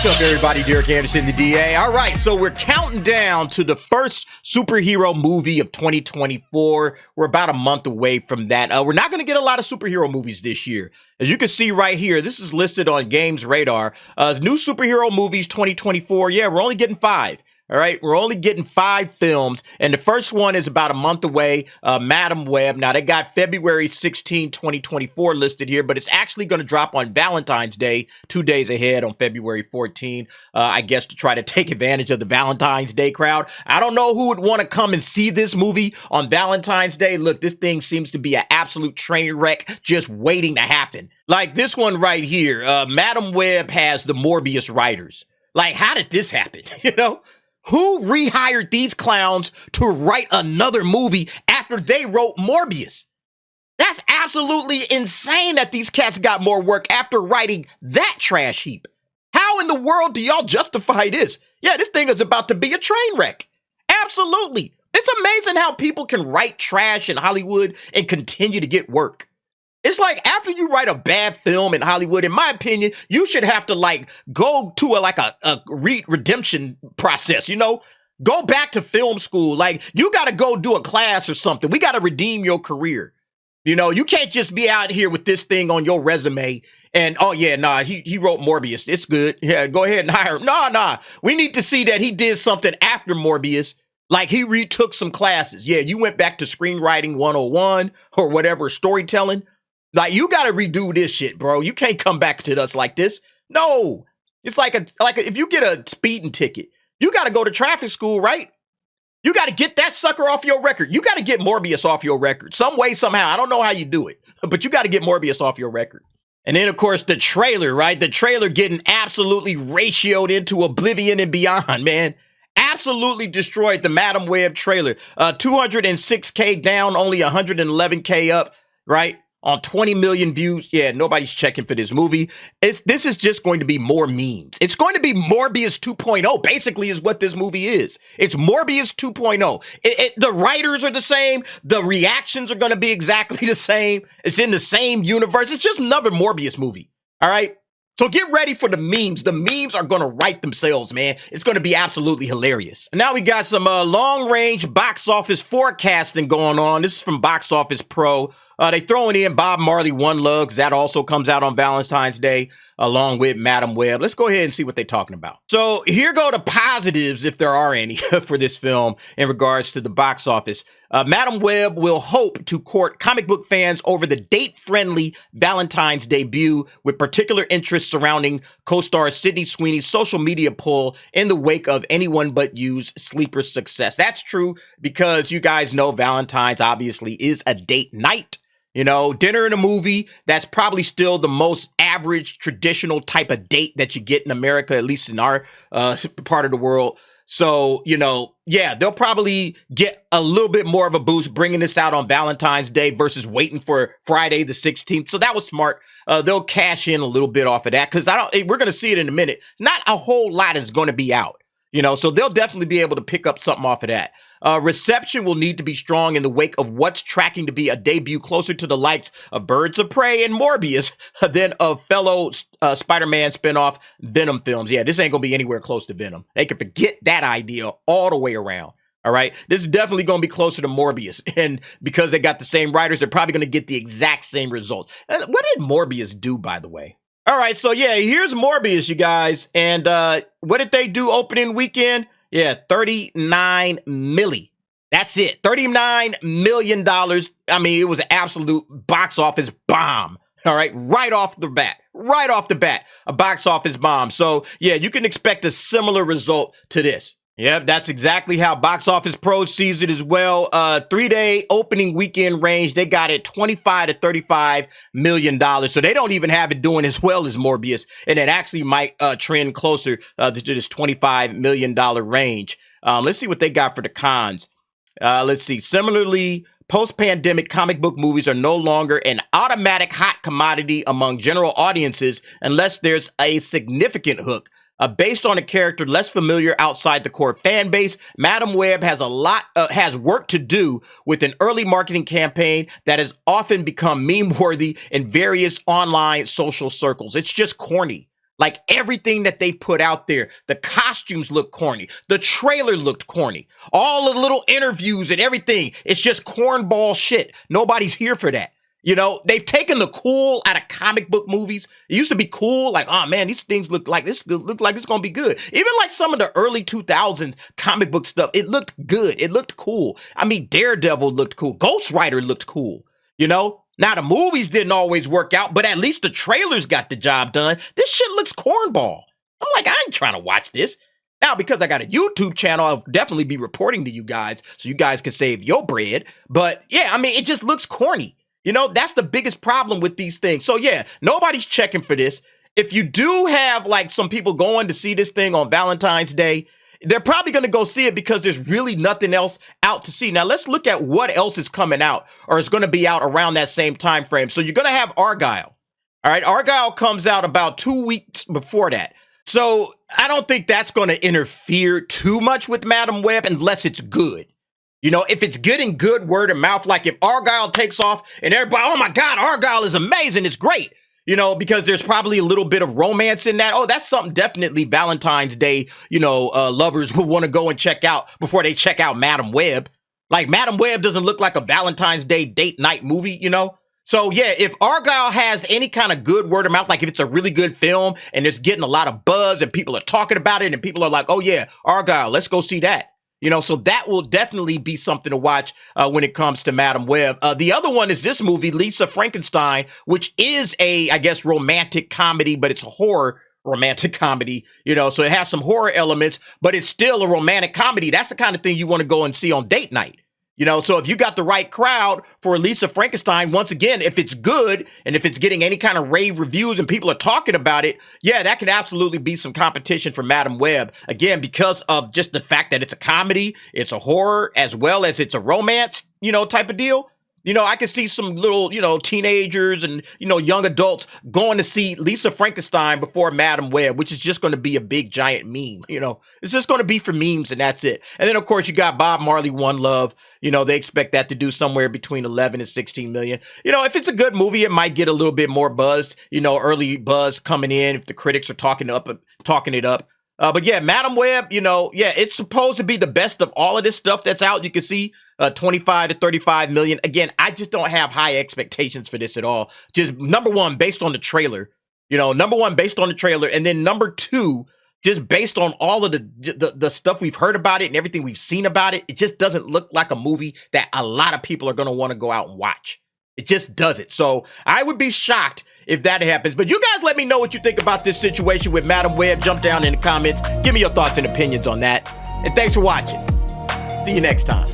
What's up, everybody? Derek Anderson, the DA. All right, so we're counting down to the first superhero movie of 2024. We're about a month away from that. We're not going to get a lot of superhero movies this year. As you can see right here, this is listed on Games Radar. New superhero movies 2024. Yeah, we're only getting 5. All right, we're only getting 5 films, and the first one is about a month away, Madam Web. Now, they got February 16, 2024 listed here, but it's actually going to drop on Valentine's Day, 2 days ahead on February 14, I guess to try to take advantage of the Valentine's Day crowd. I don't know who would want to come and see this movie on Valentine's Day. Look, this thing seems to be an absolute train wreck just waiting to happen. Like this one right here, Madam Web has the Morbius writers. Like, how did this happen, you know? Who rehired these clowns to write another movie after they wrote Morbius? That's absolutely insane that these cats got more work after writing that trash heap. How in the world do y'all justify this? Yeah, this thing is about to be a train wreck. Absolutely. It's amazing how people can write trash in Hollywood and continue to get work. It's like after you write a bad film in Hollywood, in my opinion, you should have to like go to a redemption process, you know? Go back to film school. Like you got to go do a class or something. We got to redeem your career. You know, you can't just be out here with this thing on your resume and, oh yeah, nah, he wrote Morbius. It's good. Yeah, go ahead and hire him. Nah. We need to see that he did something after Morbius. Like he retook some classes. Yeah, you went back to screenwriting 101 or whatever, storytelling. Like, you got to redo this shit, bro. You can't come back to us like this. No. It's like if you get a speeding ticket, you got to go to traffic school, right? You got to get that sucker off your record. You got to get Morbius off your record. Some way, somehow. I don't know how you do it, but you got to get Morbius off your record. And then, of course, the trailer, right? The trailer getting absolutely ratioed into oblivion and beyond, man. Absolutely destroyed the Madam Web trailer. 206K down, only 111K up, right? On 20 million views. Yeah, nobody's checking for this movie. This is just going to be more memes. It's going to be Morbius 2.0, basically, is what this movie is. It's Morbius 2.0. The writers are the same. The reactions are going to be exactly the same. It's in the same universe. It's just another Morbius movie. All right? So get ready for the memes. The memes are going to write themselves, man. It's going to be absolutely hilarious. Now we got some long-range box office forecasting going on. This is from Box Office Pro. They throwing in Bob Marley One Love, because that also comes out on Valentine's Day, along with Madam Web. Let's go ahead and see what they're talking about. So here go the positives, if there are any, for this film in regards to the box office. Madam Web will hope to court comic book fans over the date-friendly Valentine's debut, with particular interest surrounding co-star Syndey Sweeney's social media pull in the wake of Anyone But You's sleeper success. That's true, because you guys know Valentine's obviously is a date night. You know, dinner and a movie, that's probably still the most average traditional type of date that you get in America, at least in our part of the world. So, you know, yeah, they'll probably get a little bit more of a boost bringing this out on Valentine's Day versus waiting for Friday the 16th. So that was smart. They'll cash in a little bit off of that because we're going to see it in a minute. Not a whole lot is going to be out. You know, so they'll definitely be able to pick up something off of that. Reception will need to be strong in the wake of what's tracking to be a debut closer to the likes of Birds of Prey and Morbius than of fellow Spider-Man spinoff Venom films. Yeah, this ain't going to be anywhere close to Venom. They can forget that idea all the way around. All right. This is definitely going to be closer to Morbius. And because they got the same writers, they're probably going to get the exact same results. What did Morbius do, by the way? All right, so yeah, here's Morbius, you guys. And what did they do opening weekend? Yeah, 39 milli. That's it, $39 million. I mean, it was an absolute box office bomb. All right, right off the bat, a box office bomb. So yeah, you can expect a similar result to this. Yep, that's exactly how Box Office Pro sees it as well. 3-day opening weekend range, they got it $25 to $35 million. So they don't even have it doing as well as Morbius. And it actually might trend closer to this $25 million range. Let's see what they got for the cons. Let's see. Similarly, post-pandemic comic book movies are no longer an automatic hot commodity among general audiences unless there's a significant hook. Based on a character less familiar outside the core fan base, Madam Web has work to do with an early marketing campaign that has often become meme-worthy in various online social circles. It's just corny. Like everything that they put out there, the costumes look corny. The trailer looked corny. All the little interviews and everything, it's just cornball shit. Nobody's here for that. You know, they've taken the cool out of comic book movies. It used to be cool, like, oh man, these things look like it's gonna be good. Even like some of the early 2000s comic book stuff, it looked good. It looked cool. I mean, Daredevil looked cool. Ghost Rider looked cool. You know? Now, the movies didn't always work out, but at least the trailers got the job done. This shit looks cornball. I'm like, I ain't trying to watch this. Now, because I got a YouTube channel, I'll definitely be reporting to you guys so you guys can save your bread. But yeah, I mean, it just looks corny. You know, that's the biggest problem with these things. So yeah, nobody's checking for this. If you do have like some people going to see this thing on Valentine's Day, they're probably going to go see it because there's really nothing else out to see. Now, let's look at what else is coming out or is going to be out around that same time frame. So you're going to have Argyle. All right, Argyle comes out about 2 weeks before that. So I don't think that's going to interfere too much with Madam Web unless it's good. You know, if it's getting good word of mouth, like if Argyle takes off and everybody, oh my God, Argyle is amazing, it's great. You know, because there's probably a little bit of romance in that. Oh, that's something definitely Valentine's Day, you know, lovers will want to go and check out before they check out Madam Web. Like Madam Web doesn't look like a Valentine's Day date night movie, you know? So yeah, if Argyle has any kind of good word of mouth, like if it's a really good film and it's getting a lot of buzz and people are talking about it and people are like, oh yeah, Argyle, let's go see that. You know, so that will definitely be something to watch when it comes to Madam Web. The other one is this movie, Lisa Frankenstein, which is a, I guess, romantic comedy, but it's a horror romantic comedy, you know, so it has some horror elements, but it's still a romantic comedy. That's the kind of thing you want to go and see on date night. You know, so if you got the right crowd for Lisa Frankenstein, once again, if it's good and if it's getting any kind of rave reviews and people are talking about it, yeah, that could absolutely be some competition for Madam Web. Again, because of just the fact that it's a comedy, it's a horror, as well as it's a romance, you know, type of deal. You know, I could see some little, you know, teenagers and, you know, young adults going to see Lisa Frankenstein before Madam Web, which is just going to be a big giant meme. You know, it's just going to be for memes and that's it. And then, of course, you got Bob Marley, One Love. You know, they expect that to do somewhere between 11 and 16 million. You know, if it's a good movie, it might get a little bit more buzz, you know, early buzz coming in if the critics are talking it up. But yeah, Madam Web, you know, yeah, it's supposed to be the best of all of this stuff that's out. You can see 25 to 35 million. Again, I just don't have high expectations for this at all. Just number one, based on the trailer, you know, number one, based on the trailer. And then number two, just based on all of the stuff we've heard about it and everything we've seen about it, it just doesn't look like a movie that a lot of people are going to want to go out and watch. It just doesn't. So I would be shocked if that happens. But you guys let me know what you think about this situation with Madam Web. Jump down in the comments. Give me your thoughts and opinions on that. And thanks for watching. See you next time.